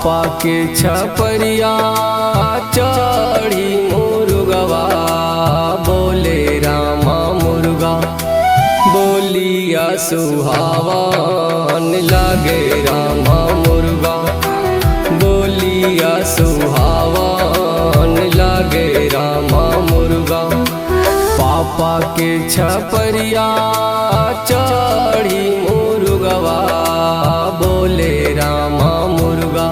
पापा के छपरिया चढ़ी मुर्गवा बोले रामा मुर्गा बोलिया सुहावन लागे रामा मुर्गा बोलिया सुहावन लागे रामा मुर्गा। पापा के छपरिया चढ़ी मुर्गवा बोले रामा मुर्गा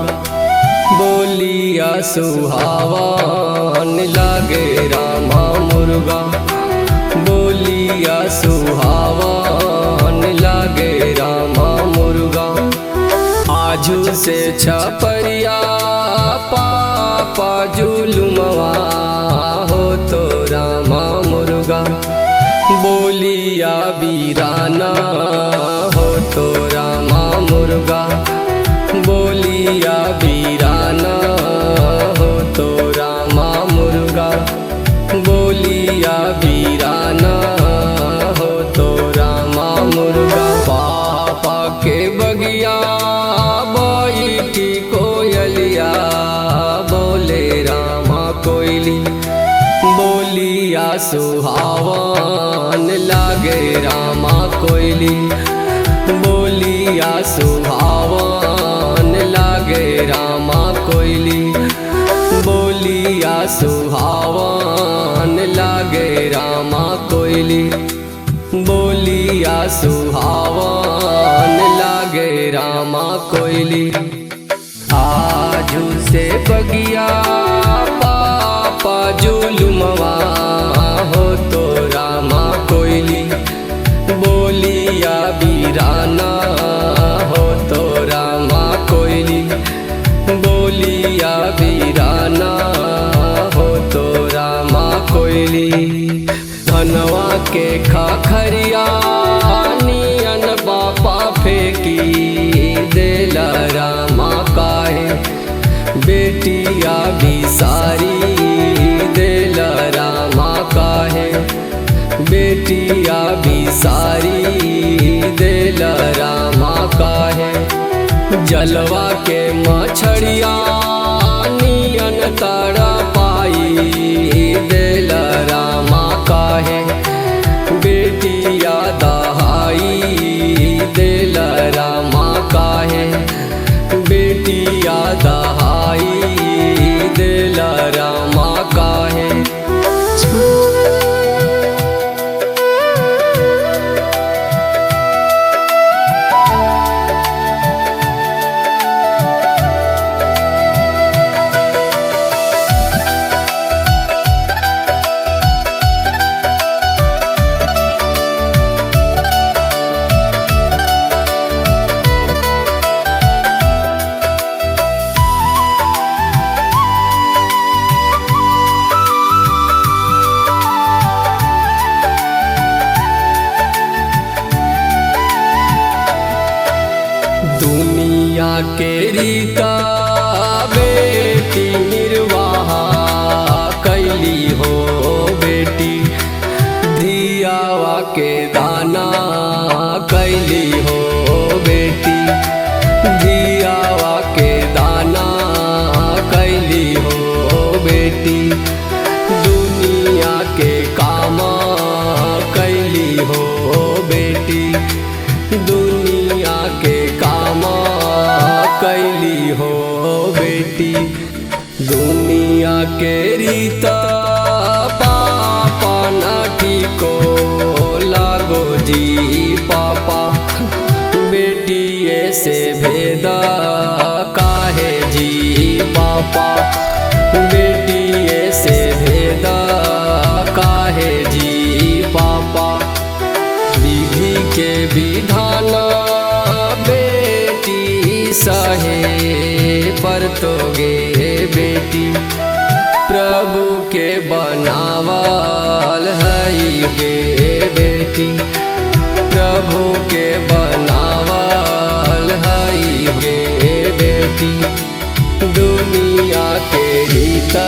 बोलिया सुहावन लागे रामा मुर्गा बोलिया सुहावन लागे रामा मुर्गा। आजू से छपरिया पापा जुलुमवा हो तो रामा मुर्गा बोलिया वीराना हो तो रामा मुर्गा बोलिया वीराना हो तो रामा मुर्गा बोलिया वीराना हो तो रामा मुर्गा। पापा के बगिया बैठी कोयलिया बोले रामा कोयली बोलिया सुहावन लागे रामा कोयली बोलिया सुहावन लागे रामा कोयली बोलिया सुहावन लागे रामा कोयली बोलिया सुहावन लागे रामा कोयली। आजू से बगिया पापा जुलुमवा हो तो रामा कोयली बोलिया वीराना हो तो रामा कोयली बोलिया वीराना हो तो रामा कोयली। धनवा के खाखरिया नियन बापा फेंकी देला रामा काहे बेटिया बिसारी देला रामा काहे बेटिया बिसारी देला रामा काहे। जलवा के मछड़िया नियन तारा पाई देला रामा काहे बेटिया दहाई देला रामा काहे बेटिया दहाई देला रामा काहे। दुनिया के रीता बेटी निर्वाह कैली हो बेटी धियावा के दाना कैली हो बेटी धियावा के दाना कैली हो बेटी दुनिया के कामा कैली हो बेटी दुनिया के कामा कैली हो बेटी। दुनिया के रीता पापा नाठी को लागो जी पापा बेटिए से भेदा काहे जी पापा बेटिए से भेदा काहे जी पापा। विधि के विधाना बेटी सहे पर तो गे बेटी प्रभु के बनावल हई गे बेटी प्रभु के बनावल हई गे बेटी दुनिया के रीता